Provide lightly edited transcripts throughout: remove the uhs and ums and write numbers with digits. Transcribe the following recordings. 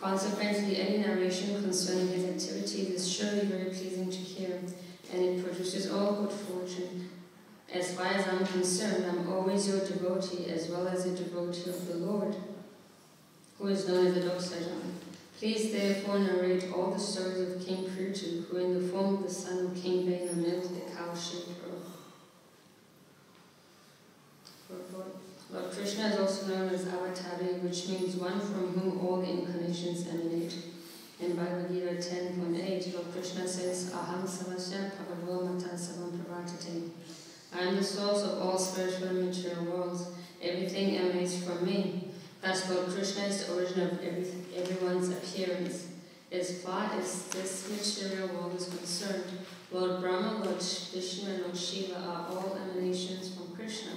Consequently, any narration concerning his activities is surely very pleasing to hear, and it produces all good fortune. As far as I'm concerned, I'm always your devotee, as well as a devotee of the Lord, who is known as the Doksajan. Please therefore narrate all the stories of King Prithu, who in the form of the son of King Bena milked the cow-shaped earth. Lord Krishna is also known as Avatari, which means one from whom all the incarnations emanate. In Bhagavad Gita 10.8, Lord Krishna says, Aham Savasya Bhagavo Mata Savam Pravartate. I am the source of all spiritual and material worlds. Everything emanates from me. Thus, Lord Krishna is the origin of everyone's appearance. As far as this material world is concerned, Lord Brahma, Lord Vishnu, and Lord Shiva are all emanations from Krishna.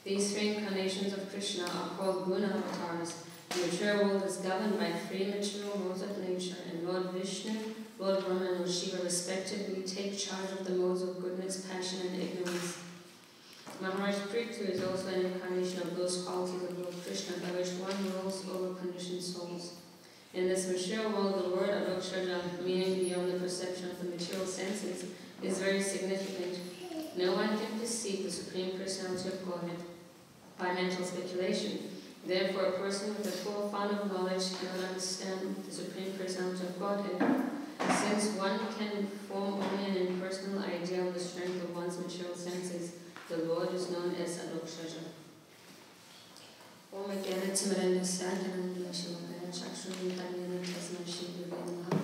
These three incarnations of Krishna are called Guna avatars. The material world is governed by three material modes of nature, and Lord Vishnu, Lord Brahma, and Lord Shiva respectively take charge of the modes of goodness, passion, and ignorance. Maharaj Prithu is also an incarnation of those qualities of Lord Krishna by which one rules over conditioned souls. In this material world, the word unreliable, meaning beyond the perception of the material senses, is very significant. No one can perceive the Supreme Personality of Godhead by mental speculation. Therefore, a person with a full fund of knowledge cannot understand the Supreme Personality of Godhead, since one can form only an impersonal idea of the strength of one's material senses. The Lord is known as Unreliable. Om Jnana Sadhanam Shivaya Chakshurun Tanyana Tasma Shivaya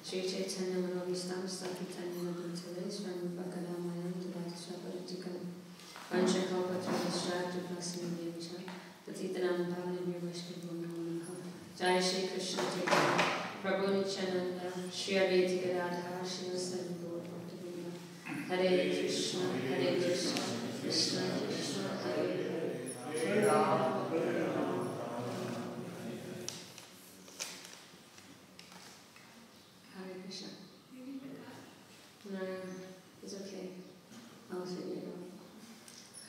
Shri Chaitanya Manovistam Sakitanya Bhutale Swami Bhakadamayam Tadati Shabaritikam Panchakalpatra Shrata Prasana Devisha Patitanam Bhavani Vashkabhunam Jai Shri Krishna Chaitanya Prabhu Nityananda Shri Advaita Gadadhara Shri Vasudeva Bhaktivedanta Hare Krishna Krishna Krishna Hare Hare Rama Hare Krishna. No, it's okay. I'll figure it out.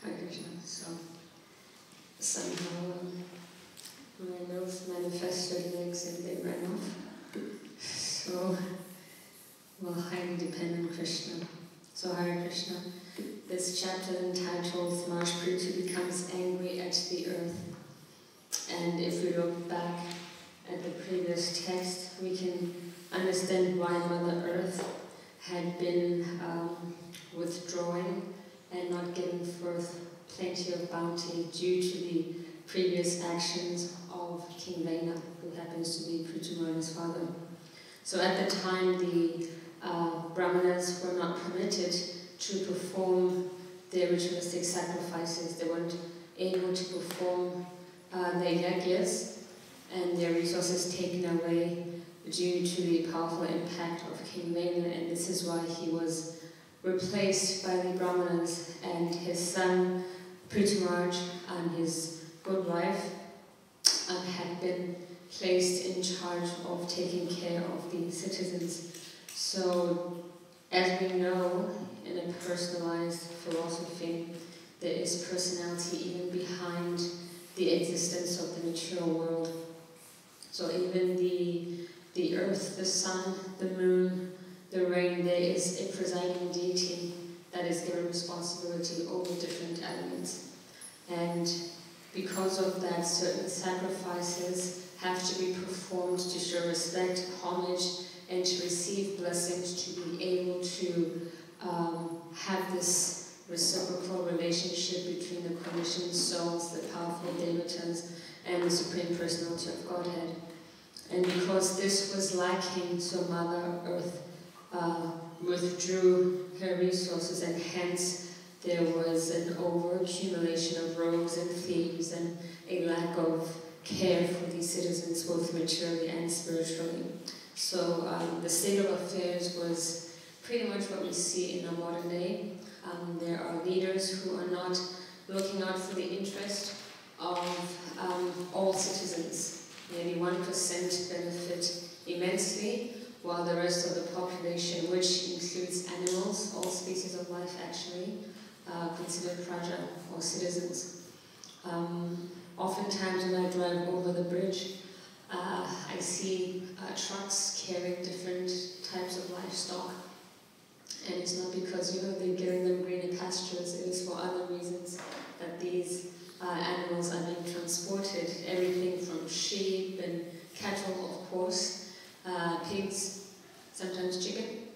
Hare Krishna. So, somehow my nose manifested legs and they ran off. So, we'll highly depend on Krishna. So, Hare Krishna. This chapter entitled Maharaj Prithu becomes angry at the earth. And if we look back at the previous text, we can understand why Mother Earth had been withdrawing and not giving forth plenty of bounty due to the previous actions of King Vena, who happens to be Prithu Maharaj's father. So at the time, the Brahmanas were not permitted to perform their ritualistic sacrifices. They weren't able to perform their yagyas, and their resources taken away due to the powerful impact of King Vena, and this is why he was replaced by the Brahmanas, and his son Prithu Maharaj and his good wife had been placed in charge of taking care of the citizens. So, as we know, in a personalized philosophy, there is personality even behind the existence of the material world. So even the earth, the sun, the moon, the rain, there is a presiding deity that is given responsibility over different elements. And because of that, certain sacrifices have to be performed to show respect, homage, and to receive blessings, to be able to have this reciprocal relationship between the conditioned souls, the powerful devotees, and the Supreme Personality of Godhead. And because this was lacking, so Mother Earth withdrew her resources, and hence there was an over-accumulation of rogues and thieves and a lack of care for these citizens, both materially and spiritually. So the state of affairs was pretty much what we see in the modern day. There are leaders who are not looking out for the interest of all citizens. Maybe 1% benefit immensely, while the rest of the population, which includes animals, all species of life actually, considered praja, or citizens. Oftentimes when I drive over the bridge, I see trucks carrying different types of livestock. And it's not because, they're giving them greener pastures, it is for other reasons that these animals are being transported. Everything from sheep and cattle, of course, pigs, sometimes chicken.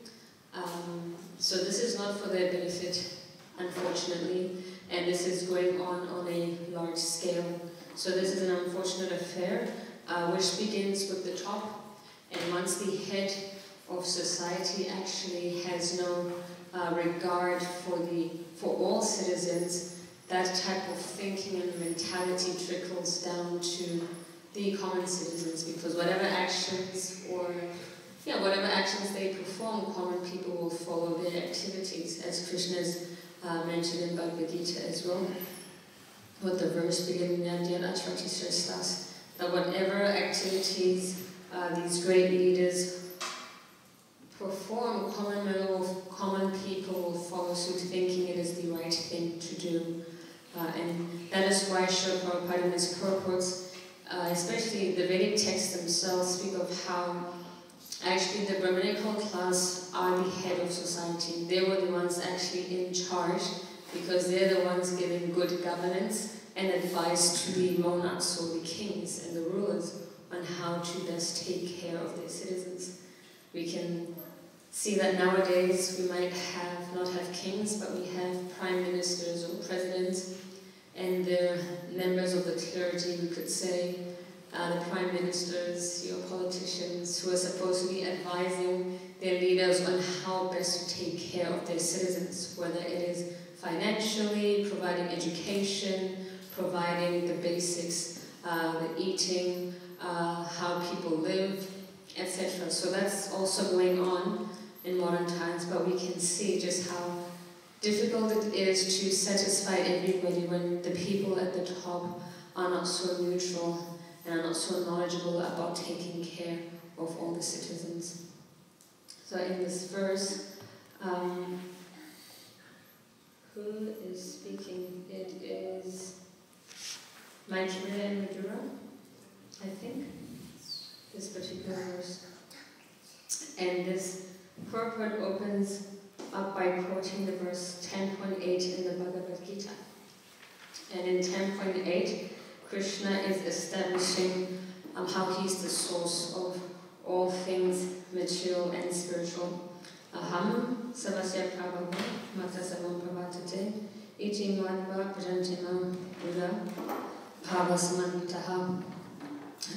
So this is not for their benefit, unfortunately, and this is going on a large scale. So this is an unfortunate affair, which begins with the top, and once the head of society actually has no regard for all citizens, that type of thinking and mentality trickles down to the common citizens, because whatever actions they perform, common people will follow their activities, as Krishna is mentioned in Bhagavad Gita as well, with the verse beginning that whatever activities these great leaders perform, common people will follow suit, thinking it is the right thing to do. And that is why Srila Prabhupada in his purports, especially the Vedic texts themselves, speak of how actually the Brahmanical class are the head of society. They were the ones actually in charge, because they're the ones giving good governance and advice to the monarchs or the kings and the rulers on how to best take care of their citizens. We can see that nowadays we might not have kings, but we have prime ministers or presidents, and they're members of the clergy, we could say, the prime ministers, your politicians, who are supposed to be advising their leaders on how best to take care of their citizens, whether it is financially, providing education, providing the basics, the eating, how people live, etc. So that's also going on in modern times, but we can see just how difficult it is to satisfy everybody when the people at the top are not so neutral and are not so knowledgeable about taking care of all the citizens. So in this verse, who is speaking? It is Maitreya and Madhura, I think, this particular verse. And this purport opens up by quoting the verse 10.8 in the Bhagavad Gita. And in 10.8, Krishna is establishing how he's the source of all things material and spiritual. Aham savasya prabhava matasavam prabhatate iti madhva prajantima buddha bhavasamantitaha.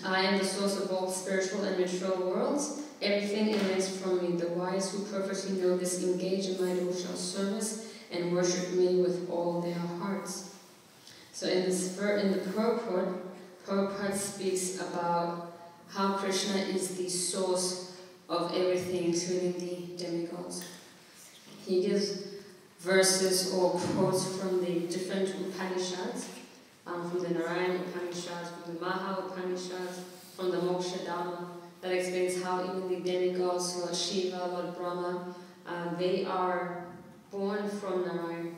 I am the source of all spiritual and material worlds. Everything emanates from me. The wise who perfectly know this engage in my devotional service and worship me with all their hearts. So in the purport, Prabhupada speaks about how Krishna is the source of everything, including the demigods. He gives verses or quotes from the different Upanishads, from the Narayana Upanishads, from the Maha Upanishads, from the Moksha Dharma, that explains how even the demigods, Lord Shiva, Lord Brahma, they are born from Narayana.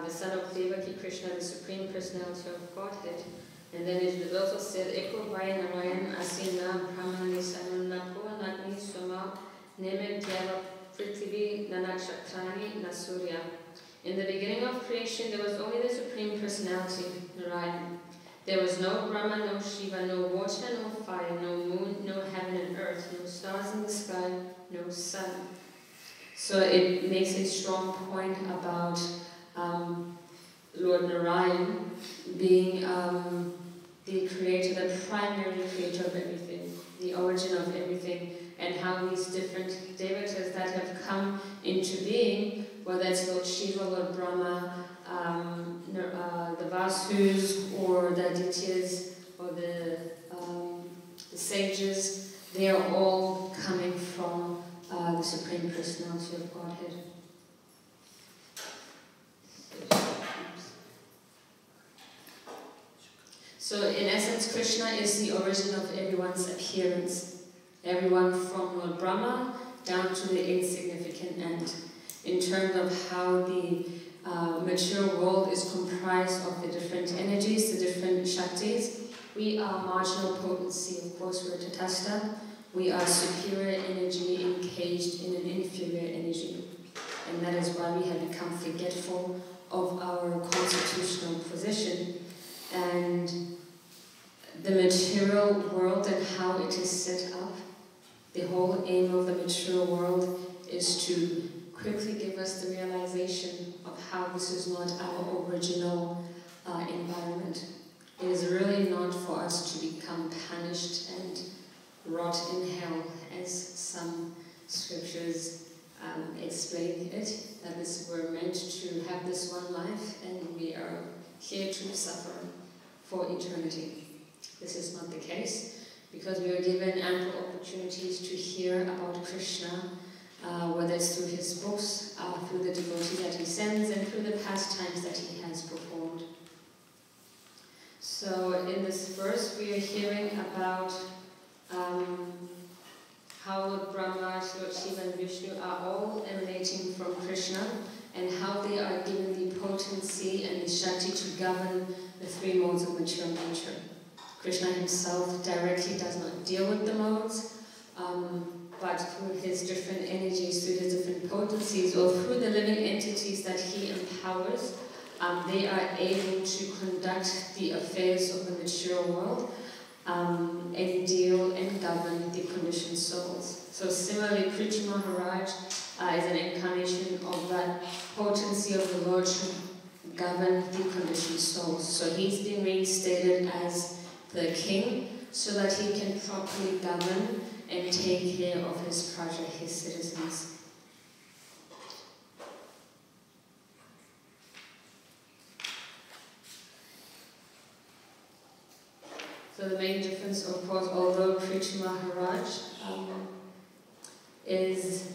The son of Devaki, Krishna, the Supreme Personality of Godhead. And then it is also said, Eko Vaya Narayan Asina Brahmani Sanunnapo Nagni Soma Neme Dhyava Prithvi Nanakshatrani Nasurya. In the beginning of creation, there was only the Supreme Personality, Narayan. There was no Brahma, no Shiva, no water, no fire, no moon, no heaven and earth, no stars in the sky, no sun. So it makes a strong point about Lord Narayan being the creator, the primary creator of everything, the origin of everything, and how these different devotees that have come into being, whether it's Lord Shiva, Lord Brahma, the Vasus, or the Adityas, or the sages, they are all coming from the Supreme Personality of Godhead. So in essence, Krishna is the origin of everyone's appearance. Everyone from Lord Brahma down to the insignificant end. In terms of how the material world is comprised of the different energies, the different Shaktis, we are marginal potency. Of course, we're Tatastha. We are superior energy encaged in an inferior energy. And that is why we have become forgetful of our constitutional position. And the material world and how it is set up, the whole aim of the material world is to quickly give us the realization of how this is not our original environment. It is really not for us to become punished and rot in hell, as some scriptures explain it, that we're meant to have this one life and we are here to suffer for eternity. This is not the case, because we are given ample opportunities to hear about Krishna, whether it's through his books, through the devotee that he sends, and through the pastimes that he has performed. So in this verse we are hearing about how Lord Brahma, Lord Shiva and Vishnu are all emanating from Krishna, and how they are given the potency and the Shakti to govern the three modes of material nature. Krishna himself directly does not deal with the modes, but through his different energies, through his different potencies, or through the living entities that he empowers, they are able to conduct the affairs of the material world and deal and govern the conditioned souls. So similarly, Prithu Maharaj is an incarnation of that potency of the Lord to govern the conditioned souls. So he's been reinstated as the king so that he can properly govern and take care of his praja, his citizens. So the main difference, of course, although Prithu Maharaj is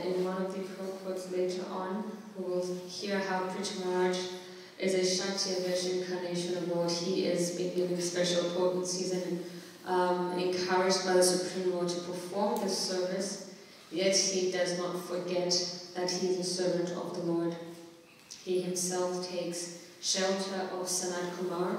in one of the purports later on, we will hear how Prithu Maharaj is a Shakti Avesh incarnation of Lord. He is being given special potencies and encouraged by the Supreme Lord to perform this service, yet he does not forget that he is a servant of the Lord. He himself takes shelter of Sanat Kumar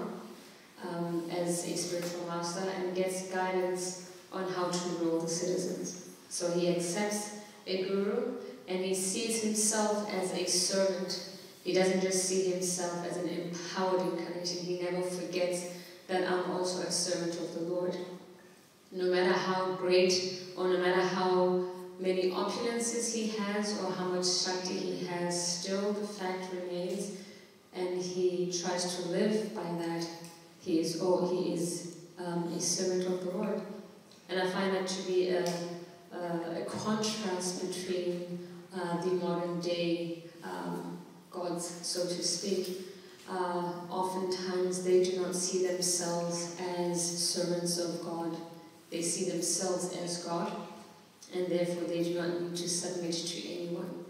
as a spiritual master and gets guidance on how to rule the citizens. So he accepts a guru and he sees himself as a servant. He doesn't just see himself as an empowered incarnation. He never forgets that I'm also a servant of the Lord. No matter how great or no matter how many opulences he has or how much Shakti he has, still the fact remains, and he tries to live by that. He is a servant of the Lord. And I find that to be a contrast between the modern day gods, so to speak. Oftentimes they do not see themselves as servants of God. They see themselves as God, and therefore they do not need to submit to anyone.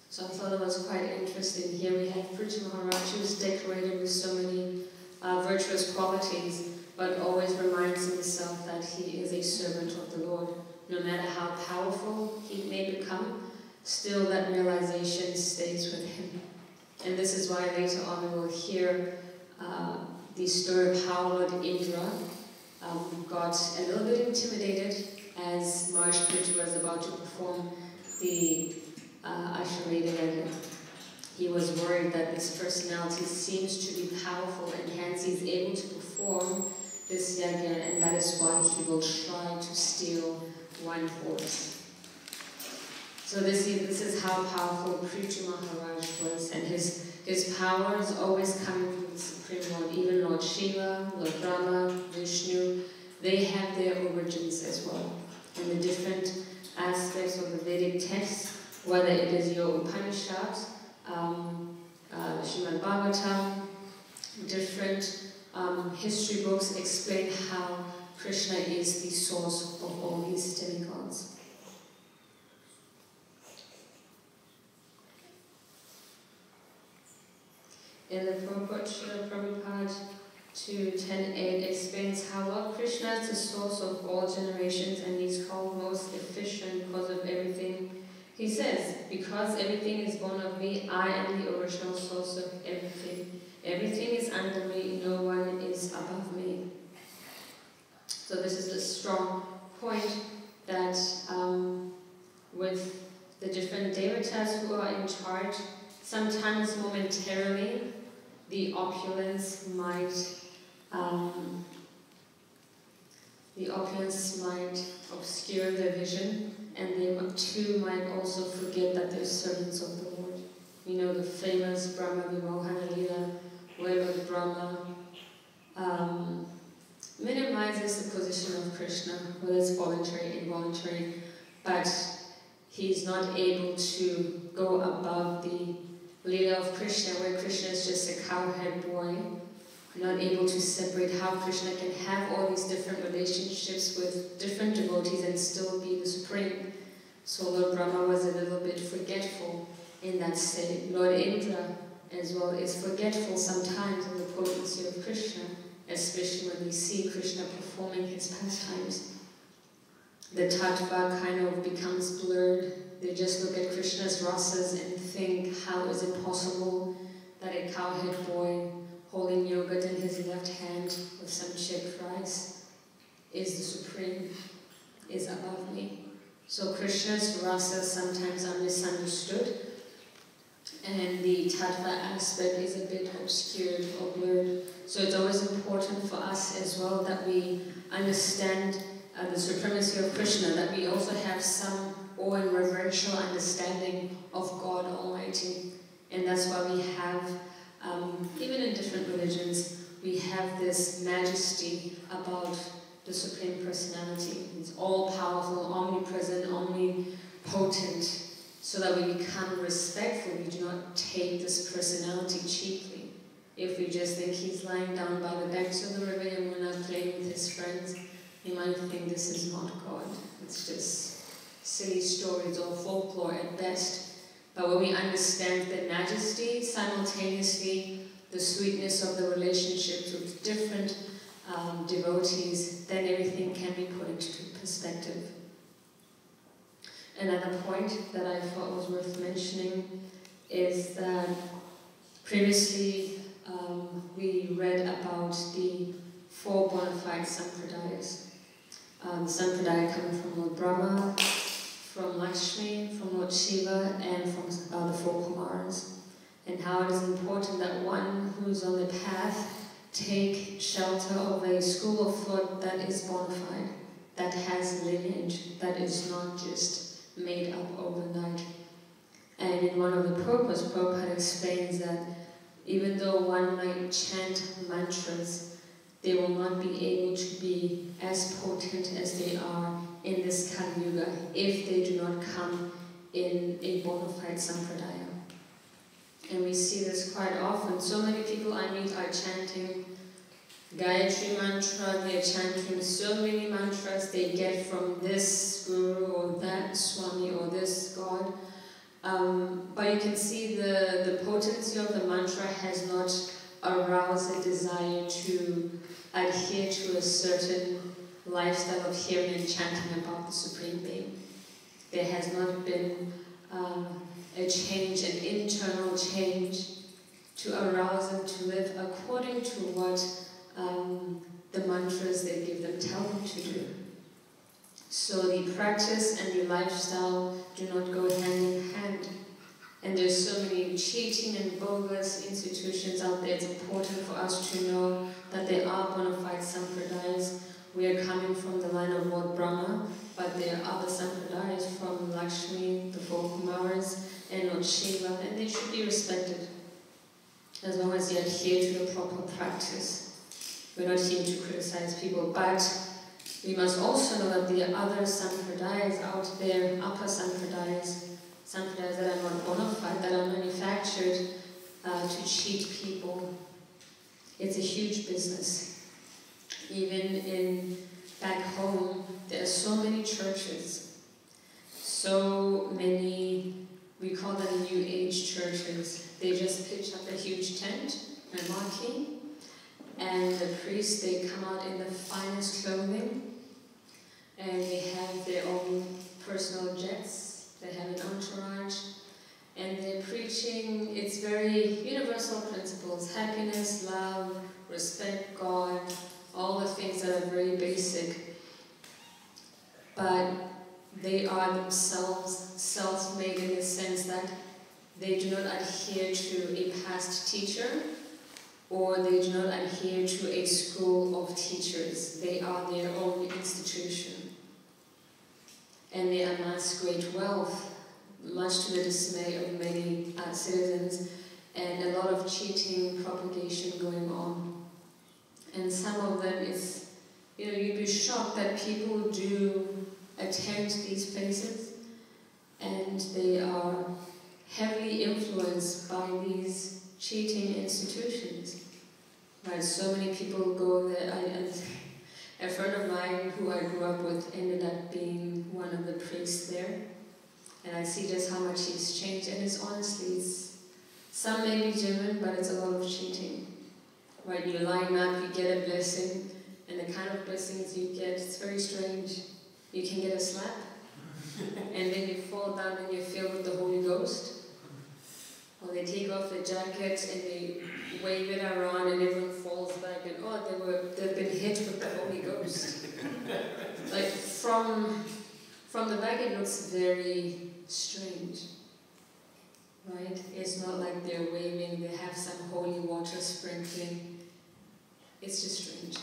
So I thought it was quite interesting. Here we have Prithu Maharaj, who is decorated with so many virtuous qualities, but always reminds himself that he is a servant of the Lord. No matter how powerful he may become, still that realization stays with him. And this is why later on we will hear the story of how Lord Indra got a little bit intimidated as Maharaj Prithu was about to perform the Ashram Yagya. He was worried that this personality seems to be powerful and hence he's able to perform this yagya, and that is why he will try to steal one horse. So this is how powerful Prithu Maharaj was, and his power is always coming from the Supreme Lord. Even Lord Shiva, Lord Brahma, Vishnu, they have their origins as well. And the different aspects of the Vedic texts, whether it is your Upanishads, Śrīmad Bhāgavatam, different history books explain how Krishna is the source of all these demigods. In the purport, Prabhupada 2.10.8 explains how Lord Krishna is the source of all generations and he's called most efficient because of everything. He says, because everything is born of me, I am the original source of everything. Everything is under me, no one is above me. So this is a strong point that with the different devotees who are in charge, sometimes momentarily the opulence might obscure their vision, and they too might also forget that they're servants of the Lord. You know the famous Brahma Vimohana Lila, where Lord Brahma minimizes the position of Krishna, whether it's voluntary, involuntary, but he's not able to go above the Lila of Krishna, where Krishna is just a cowherd boy, not able to separate how Krishna can have all these different relationships with different devotees and still be the supreme. So Lord Brahma was a little bit forgetful in that state. Lord Indra as well is forgetful sometimes of the potency of Krishna, especially when we see Krishna performing his pastimes. the tattva kind of becomes blurred. They just look at Krishna's rasas and think, how is it possible that a cowhead boy holding yogurt in his left hand with some chipped rice is the supreme, is above me. So Krishna's rasas sometimes are misunderstood, and the tattva aspect is a bit obscured or blurred. So it's always important for us as well that we understand the supremacy of Krishna, that we also have some awe and reverential understanding of God Almighty. And that's why we have, even in different religions, we have this majesty about the Supreme Personality. It's all-powerful, omnipresent, omnipotent, so that we become respectful. We do not take this personality cheaply. If we just think he's lying down by the banks of the river Yamuna playing with his friends, you might think this is not God. It's just silly stories or folklore at best. But when we understand the majesty, simultaneously the sweetness of the relationships with different devotees, then everything can be put into perspective. Another point that I thought was worth mentioning is that previously we read about the 4 bona fide sampradayas. The sampradaya coming from Lord Brahma, from Lakshmi, from Lord Shiva, and from the 4 Kumaras. And how it is important that one who's on the path take shelter of a school of thought that is bona fide, that has lineage, that is not just made up overnight. And in one of the purpose, Prabhupada explains that even though one might chant mantras, they will not be able to be as potent as they are in this Kali Yuga if they do not come in a bona fide sampradaya. And we see this quite often. So many people I meet are chanting Gayatri mantra, they're chanting so many mantras they get from this guru or that Swami or this God. But you can see the potency of the mantra has not aroused a desire to adhere to a certain lifestyle of hearing and chanting about the Supreme Being. There has not been a change, an internal change to arouse them to live according to what the mantras they give them tell them to do. So the practice and the lifestyle do not go hand in hand. And there's so many cheating and bogus institutions out there. It's important for us to know that there are bona fide sampradayas. We are coming from the line of Lord Brahma, but there are other sampradayas from Lakshmi, the 4 Kumaras, and Lord Shiva, and they should be respected as long as you adhere to the proper practice. We're not here to criticize people, but we must also know that there are other sampradayas out there, upper sampradayas that are not bona fide, that are manufactured to cheat people. It's a huge business. Even back home, there are so many churches, so many, we call them New Age churches. They just pitch up a huge tent, a marquee, and the priests, they come out in the finest clothing, and they have their own personal jets, they have an entourage, and they're preaching, it's very universal principles, happiness, love, respect God, all the things that are very basic. But they are themselves self-made in the sense that they do not adhere to a past teacher, or they do not adhere to a school of teachers. They are their own institution. And they amass great wealth, much to the dismay of many citizens, and a lot of cheating, propagation going on. And some of them is, you'd be shocked that people do attend these places, and they are heavily influenced by these cheating institutions. Right, so many people go there. A friend of mine who I grew up with ended up being one of the priests there, and I see just how much he's changed. And it's honestly, some may be genuine, but it's a lot of cheating. Right, you line up, you get a blessing, and the kind of blessings you get, it's very strange. you can get a slap, and then you fall down and you're filled with the Holy Ghost. Or they take off their jackets and they wave it around and everyone falls back and they've been hit with the Holy Ghost. Like from the back it looks very strange. Right? It's not like they're waving, they have some holy water sprinkling. It's just strange.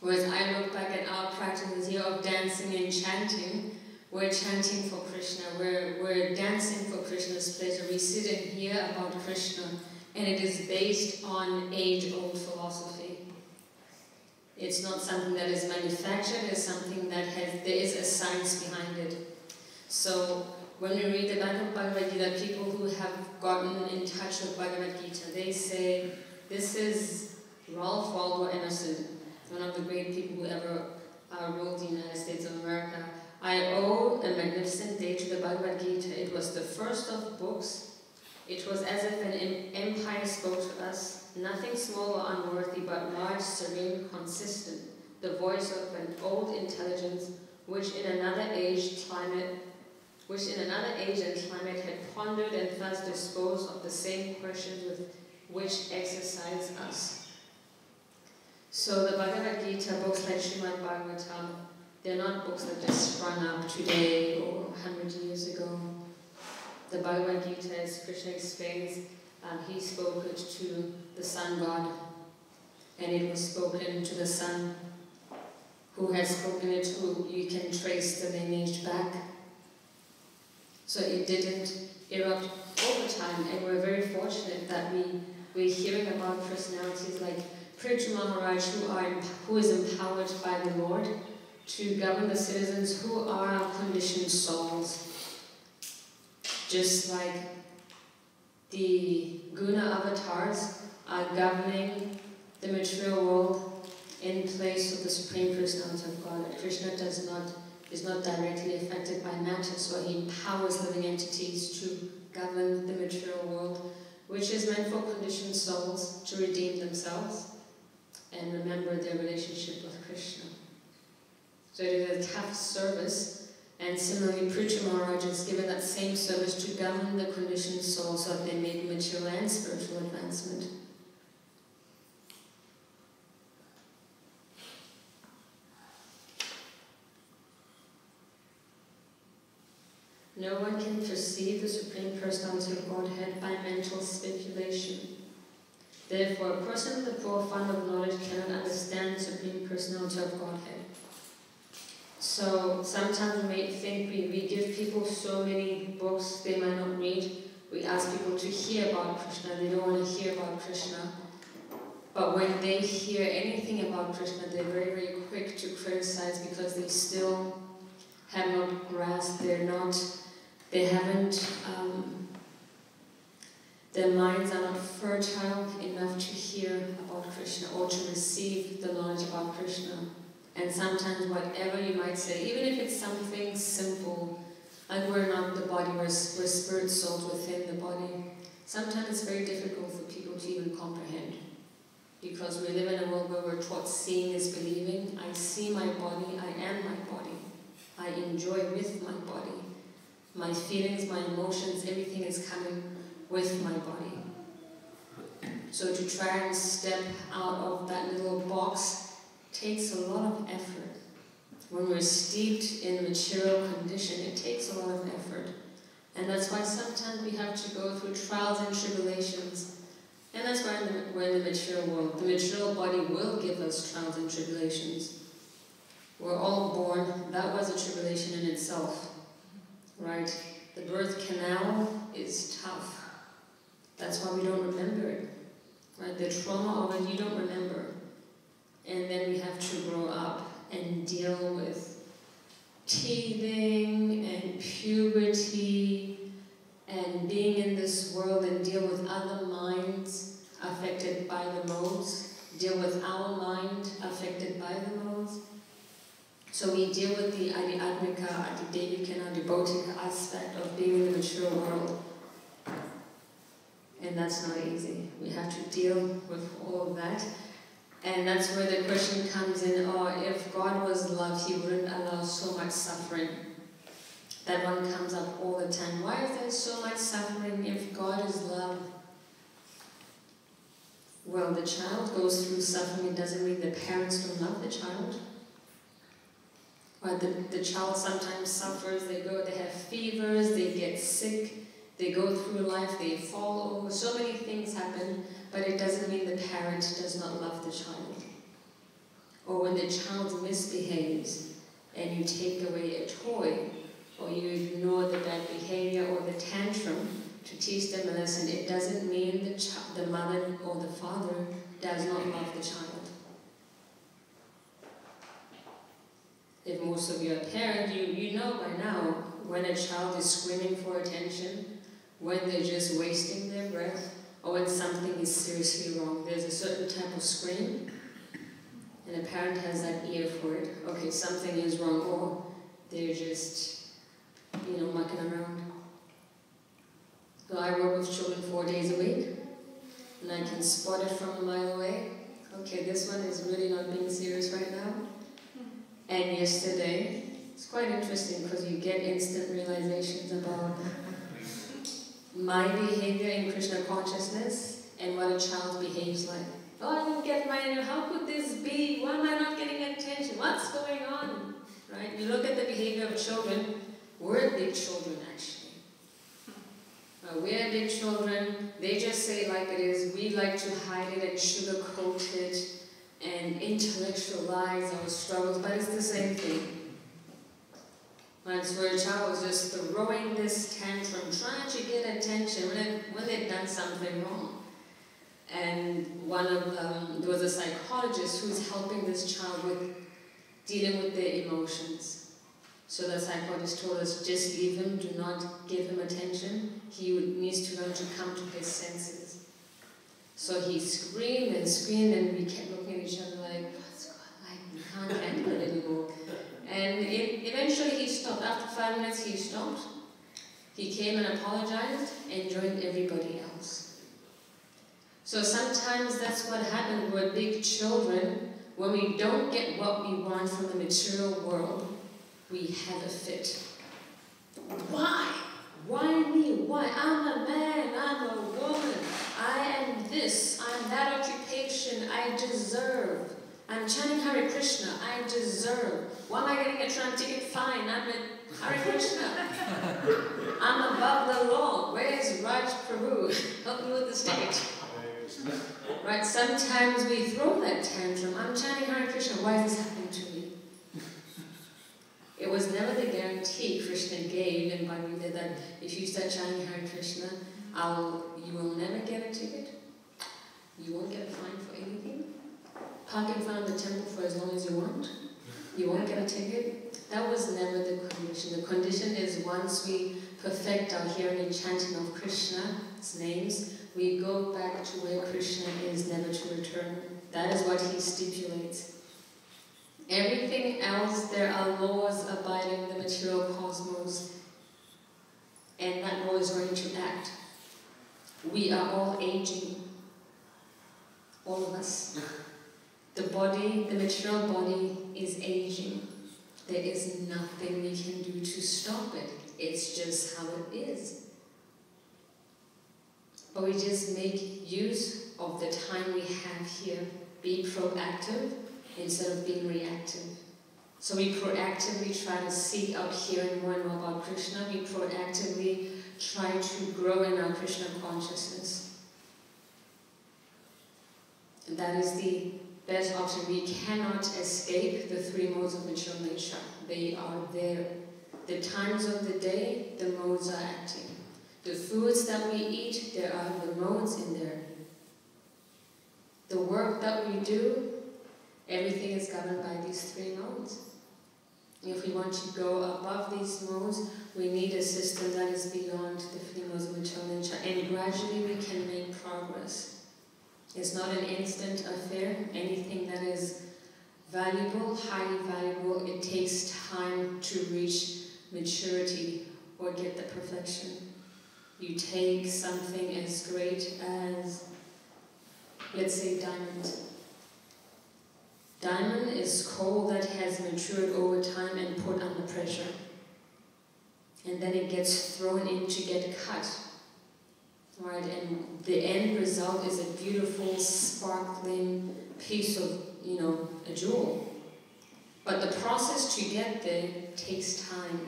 Whereas I look back at our practices here of dancing and chanting, we're chanting for Krishna, we're dancing for Krishna's pleasure. We sit and hear about Krishna, and it is based on age-old philosophy. It's not something that is manufactured, it's something that there is a science behind it. So when we read the back of Bhagavad Gita, people who have gotten in touch with Bhagavad Gita, they say, this is Ralph Waldo Emerson, one of the great people who ever ruled the United States of America. I owe a magnificent day to the Bhagavad Gita. It was the first of books. It was as if an empire spoke to us, nothing small or unworthy, but large, serene, consistent, the voice of an old intelligence, which in another age and climate had pondered and thus disposed of the same questions with which exercise us. So the Bhagavad Gita, books like Śrīmad Bhāgavatam, they're not books that just sprung up today or 100 years ago. The Bhagavad Gita, as Krishna explains, he spoke it to the sun god, and it was spoken to the sun, who has spoken it to, you can trace the lineage back. So it didn't erupt over time, and we're very fortunate that we're hearing about personalities like Prithu Maharaj, who is empowered by the Lord to govern the citizens who are conditioned souls. Just like the guna avatars are governing the material world in place of the Supreme Personality of God. Krishna is not directly affected by matter, so he empowers living entities to govern the material world, which is meant for conditioned souls to redeem themselves and remember their relationship with Krishna. So it is a tough service, and similarly Prithu Maharaj is given that same service to govern the conditioned souls so that they make material and spiritual advancement. No one can perceive the Supreme Personality of Godhead by mental speculation. Therefore, a person with a poor fund of knowledge cannot understand the Supreme Personality of Godhead. So sometimes we may think we give people so many books they might not read. We ask people to hear about Krishna. They don't want to hear about Krishna. But when they hear anything about Krishna, they're very, very quick to criticize because they still have not grasped, their minds are not fertile enough to hear about Krishna or to receive the knowledge about Krishna. And sometimes whatever you might say, even if it's something simple, like we're not the body, we're spirit souls within the body, sometimes it's very difficult for people to even comprehend. Because we live in a world where we're taught seeing is believing. I see my body, I am my body. I enjoy with my body. My feelings, my emotions, everything is coming with my body. So to try and step out of that little box takes a lot of effort. When we're steeped in material condition, it takes a lot of effort. And that's why sometimes we have to go through trials and tribulations. And that's why we're in the material world. The material body will give us trials and tribulations. We're all born, that was a tribulation in itself, right? The birth canal is tough. That's why we don't remember it, right? The trauma of it, you don't remember. And then we have to grow up and deal with teething and puberty and being in this world and deal with other minds affected by the modes, deal with our mind affected by the modes. So we deal with the adhyatmika, the Devi, the devotic aspect of being in the material world. And that's not easy. We have to deal with all of that. And that's where the question comes in, if God was love, he wouldn't allow about so much suffering. That one comes up all the time. Why is there so much suffering if God is love? Well, the child goes through suffering. It doesn't mean the parents don't love the child. Or the child sometimes suffers. They have fevers, they get sick, they go through life, they fall over. So many things happen, but it doesn't mean the parent does not love the child. Or when the child misbehaves and you take away a toy, or you ignore the bad behavior or the tantrum to teach them a lesson, it doesn't mean the mother or the father does not love the child. If most of you are parents, you know by now when a child is screaming for attention, when they're just wasting their breath, or when something is seriously wrong. There's a certain type of scream, and a parent has that ear for it. Okay, something is wrong, or they're just, mucking around. So I work with children 4 days a week, and I can spot it from a mile away. Okay, this one is really not being serious right now. And yesterday, it's quite interesting because you get instant realizations about my behavior in Krishna consciousness and what a child behaves like. Oh, I don't get how could this be? Why am I not getting attention? What's going on? Right? You look at the behavior of children. We're big children, actually. We're big children. They just say it like it is. We like to hide it and sugarcoat it and intellectualize our struggles, but it's the same thing. Right? So a child was just throwing this tantrum, trying to get attention when they've done something wrong. And there was a psychologist who's helping this child with dealing with their emotions. So the psychologist told us, just leave him, do not give him attention. He needs to learn to come to his senses. So he screamed, and we kept looking at each other like, what's going on? Like, we can't handle it anymore. And eventually he stopped. After 5 minutes he stopped. He came and apologized and joined everybody else. So sometimes that's what happens. We're big children. When we don't get what we want from the material world, we have a fit. Why? Why me? Why? I'm a man, I'm a woman, I am this, I'm that occupation, I deserve. I'm chanting Hare Krishna, I deserve. Why am I getting a tram ticket? Fine, I'm a Hare Krishna. I'm above the law. Where's Raj Prabhu? Help me with this ticket. Right, sometimes we throw that tantrum. I'm chanting Hare Krishna, why is this happening to me? It was never the guarantee Krishna gave in Bhagavad that if you start chanting Hare Krishna, you will never get a ticket. You won't get a fine for anything. Park in front of the temple for as long as you want. You won't get a ticket. That was never the condition. The condition is once we perfect our hearing and chanting of Krishna's names, we go back to where Krishna is, never to return. That is what he stipulates. Everything else, there are laws abiding the material cosmos, and that law is going to act. We are all aging. All of us. The body, the material body is aging. There is nothing we can do to stop it. It's just how it is. But we just make use of the time we have here. Be proactive instead of being reactive. So we proactively try to seek out hearing more and more about Krishna. We proactively try to grow in our Krishna consciousness. And that is the best option. We cannot escape the three modes of material nature. They are there. The times of the day, the modes are acting. The foods that we eat, there are the modes in there. The work that we do, everything is governed by these three modes. If we want to go above these modes, we need a system that is beyond the three modes of material nature, and gradually we can make progress. It's not an instant affair. Anything that is valuable, highly valuable, it takes time to reach maturity or get the perfection. You take something as great as, let's say, diamond. diamond is coal that has matured over time and put under pressure. And then it gets thrown in to get cut. Right? And the end result is a beautiful, sparkling piece of, a jewel. But the process to get there takes time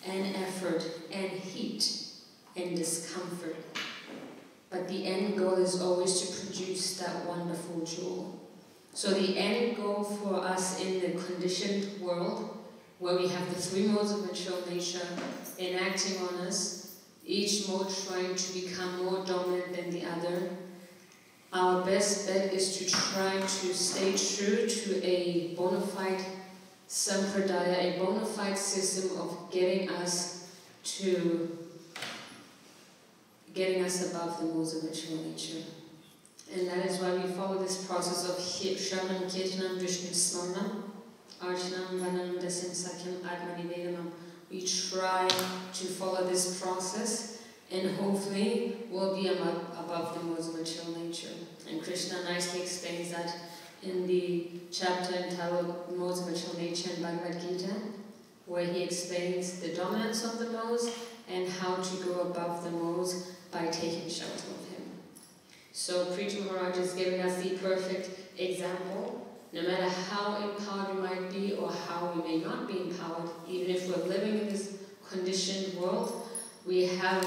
and effort and heat and discomfort. But the end goal is always to produce that wonderful jewel. So the end goal for us in the conditioned world, where we have the three modes of material nature enacting on us, each mode trying to become more dominant than the other, our best bet is to try to stay true to a bona fide sampradaya, a bona fide system of getting us above the modes of material nature. And that is why we follow this process of Shravan, Kirtanam, Vishnu Smarnam, Archanam, Vanam, Dasim, Sakyam, Agmani, Vedamam. We try to follow this process, and hopefully we'll be above the modes of material nature. And Krishna nicely explains that in the chapter entitled Modes of Material Nature in Bhagavad Gita, where he explains the dominance of the modes and how to go above the modes by taking shelter of him. So Preeti Maharaj is giving us the perfect example. No matter how empowered we might be or how we may not be empowered, even if we're living in this conditioned world, we have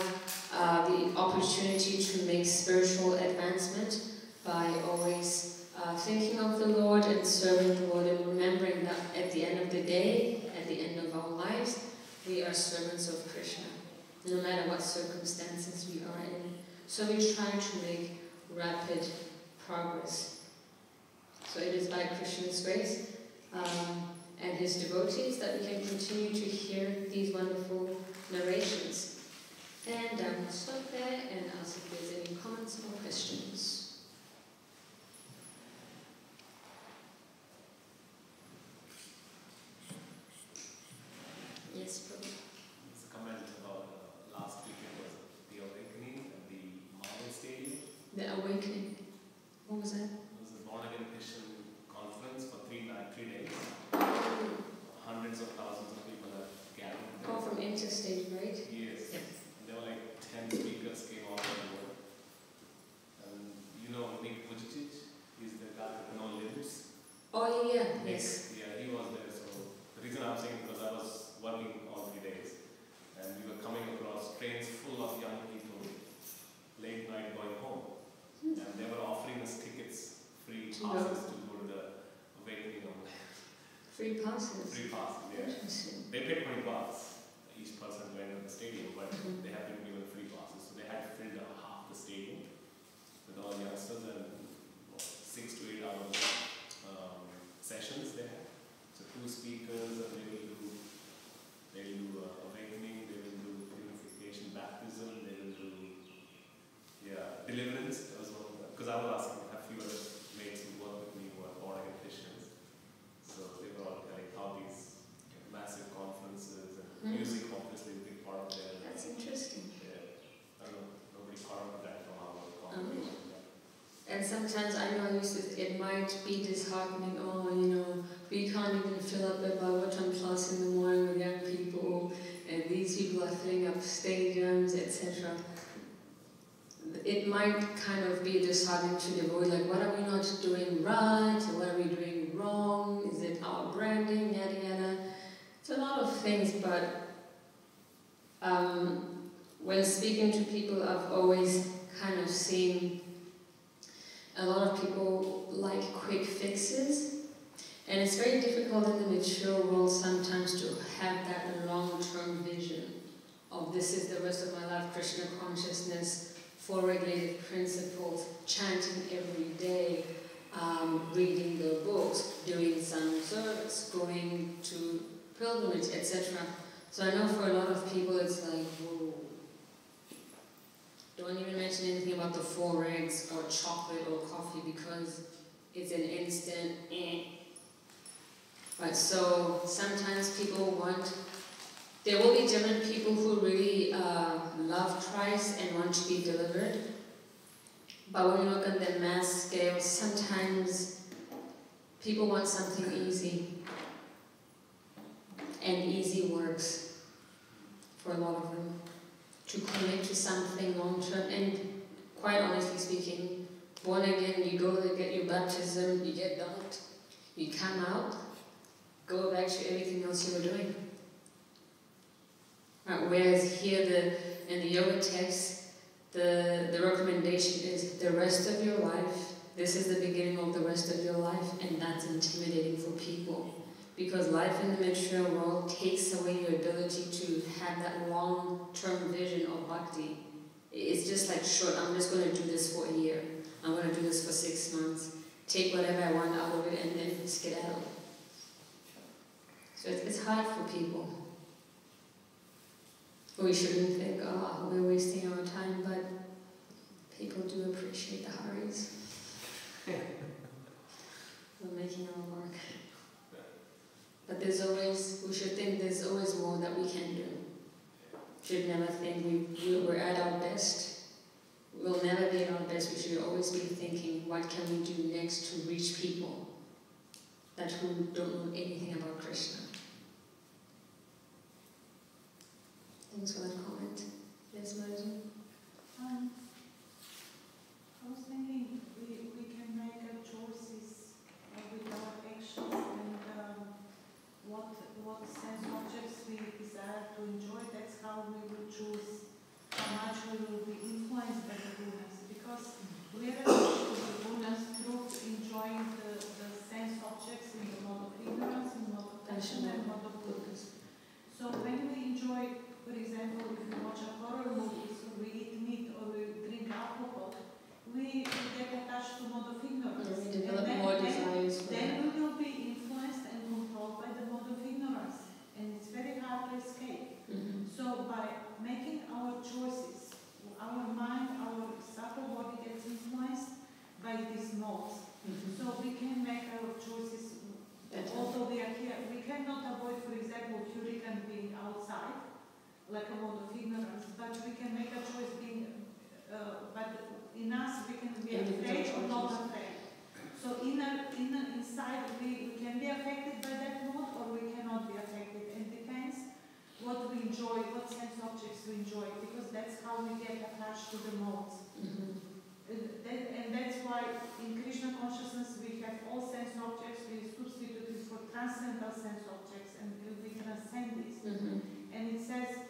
the opportunity to make spiritual advancement by always thinking of the Lord and serving the Lord, and remembering that at the end of the day, at the end of our lives, we are servants of Krishna, no matter what circumstances we are in. So we try to make rapid progress. So it is by Krishna's grace and his devotees that we can continue to hear these wonderful narrations. And I will stop there and ask if there's any comments or questions. Yes, Prabhu. It's a comment about last week. It was the awakening at the Marble Stadium. The awakening. What was that? It was a born-again Christian conference for 3 days. Hundreds of thousands of people have gathered there. Oh, from interstate, right? Yes. Yep. There were like 10 speakers came all over the world. And Nick Vujicic is the guy with no limbs. Oh, yeah, yes. Yeah, he was there. So the reason I'm saying because I was working all 3 days, and we were coming across trains full of young people, late night going home, and they were offering us tickets, free passes to go to the awakening of Free passes? Free passes, yeah. They paid $20, each person went to the stadium, but they have been given free passes, so they had filled up half the stadium with all youngsters, and 6 to 8 hours sessions there. So 2 speakers, and they will do awakening, they will do purification, baptism, they will do deliverance. That was one of them. Because I was asking a few other mates who work with me who are born-again Christians. So they were all telling how these massive conferences and music obviously is a big part of their. That's interesting. Yeah. I don't know, nobody caught up with that from our conference. And sometimes I know it might be disheartening, we can't even fill up the Bhagavatam class in the morning with young people, and these people are filling up stadiums, etc. It might kind of be disheartening to the devotee, like, what are we not doing right, or what are we doing wrong, is it our branding, yada yada. It's a lot of things, but when speaking to people, I've always kind of seen a lot of people like quick fixes, and it's very difficult in the mature world sometimes to have that long-term vision of this is the rest of my life, Krishna consciousness, 4 regulative principles, chanting every day, reading the books, doing some service, going to pilgrimage, etc. So I know for a lot of people it's like, whoa. Don't even mention anything about the 4 eggs or chocolate or coffee because it's an instant Right, so sometimes people there will be different people who really love Christ and want to be delivered. But when you look at the mass scale, sometimes People want something easy. And easy works for a lot of them. To commit to something long term, and quite honestly speaking, born again, you go to get your baptism, you get dunked, you come out, go back to everything else you were doing. Right, whereas here in the yoga text, the recommendation is the rest of your life, this is the beginning of the rest of your life, and that's intimidating for people. Because life in the material world takes away your ability to have that long-term vision of bhakti. It's just like, sure, I'm just going to do this for a year. I'm going to do this for 6 months. Take whatever I want out of it and then skedaddle. So it's hard for people. We shouldn't think, oh, we're wasting our time, but people do appreciate the Haris. We're making our mark. But there's always, we should think there's always more that we can do. Should never think we're at our best. We'll never be at our best. We should always be thinking, what can we do next to reach people that who don't know anything about Krishna? Thanks for that comment. Yes, Marjan? I was thinking we can make choices with our actions and what sense objects we desire to enjoy. That's how we will choose how much we will be influenced by the gunas. Because we are attached to the gunas through enjoying the sense objects in the mode of ignorance, in the mode of passion, and mode of goodness. So when we enjoy, for example, if we watch a horror movie, or we eat meat, or we drink alcohol, we get attached to mode of ignorance. Yeah, we develop more desires. Then we will be influenced and controlled by the mode of ignorance, and it's very hard to escape. So by making our choices, our mind, our subtle body gets influenced by these modes. So we can make our choices. Although we are here, we cannot avoid, for example, hurricane being outside, like a mode of ignorance, but we can make a choice being, but in us we can be afraid or not afraid. So inside we can be affected by that mode or we cannot be affected. And it depends what we enjoy, what sense objects we enjoy, because that's how we get attached to the modes. And that's why in Krishna consciousness we have all sense objects, we substitute it for transcendental sense objects, and we transcend this. And it says,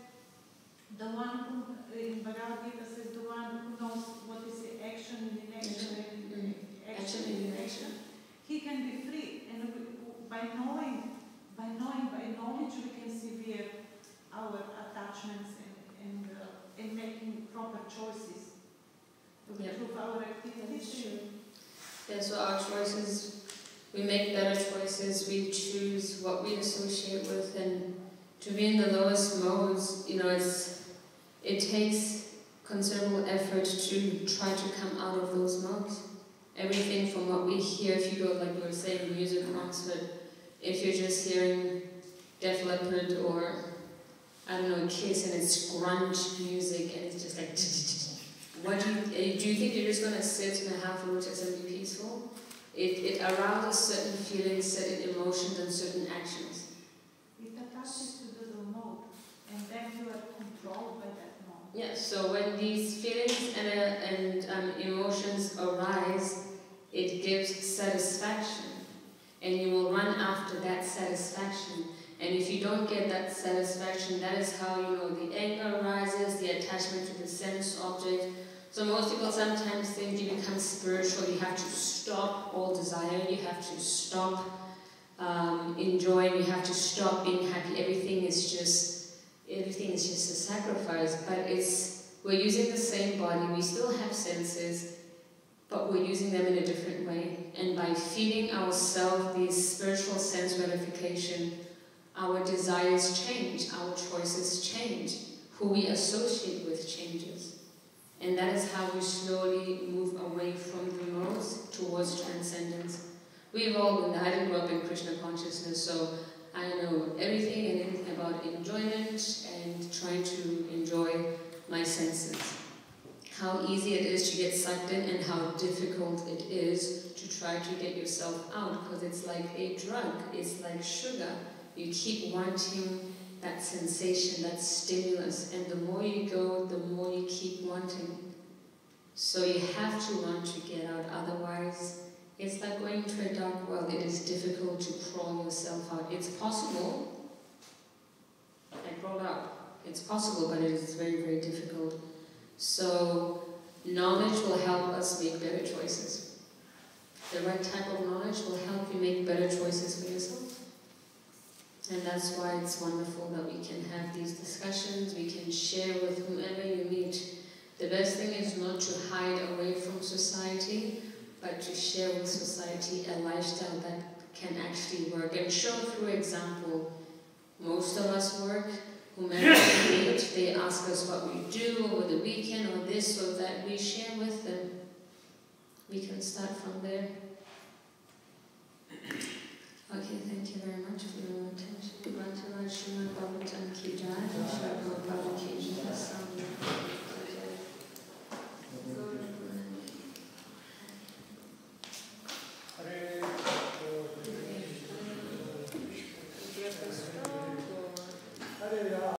the one who, in Bhagavad Gita says, the one who knows what is the action in inaction and action in inaction, he can be free. And by knowledge we can sever our attachments and making proper choices through our activities. Yeah, so our choices, we make better choices, we choose what we associate with, and to be in the lowest modes, it takes considerable effort to try to come out of those modes. Everything from what we hear, if you go, like we were saying, music concert, if you're just hearing Def Leppard or, I don't know, Kiss, and it's grunge music, and it's just like, do you think you're just going to sit in a half lotus and be peaceful? It arouses certain feelings, certain emotions, and certain actions. It attaches to the mode, and then you are controlled by that mode. Yeah, so when these feelings and emotions arise, it gives satisfaction, and you will run after that satisfaction. And if you don't get that satisfaction, that is how the anger arises, the attachment to the sense object. So most people sometimes think you become spiritual, you have to stop all desire, you have to stop enjoying, you have to stop being happy. Everything is just a sacrifice. But we're using the same body, we still have senses, but we're using them in a different way. And by feeding ourselves this spiritual sense gratification, our desires change, our choices change, who we associate with changes. And that is how we slowly move away from the modes towards transcendence. We've all been there. I didn't grow up in Krishna consciousness, so I know everything and anything about enjoyment and trying to enjoy my senses. how easy it is to get sucked in and how difficult it is to try to get yourself out, because it's like a drug, it's like sugar. You keep wanting that sensation, that stimulus, and the more you go, the more you keep wanting. So you have to want to get out, otherwise it's like going into a dark well. It is difficult to crawl yourself out. It's possible. I crawled out. It's possible, but it is very, very difficult. So knowledge will help us make better choices. The right type of knowledge will help you make better choices for yourself. And that's why it's wonderful that we can have these discussions, we can share with whomever you meet. The best thing is not to hide away from society, but to share with society a lifestyle that can actually work and show through example. Most of us work, whomever we meet, they ask us what we do over the weekend or this or that, we share with them. We can start from there. Okay, thank you very much for your attention.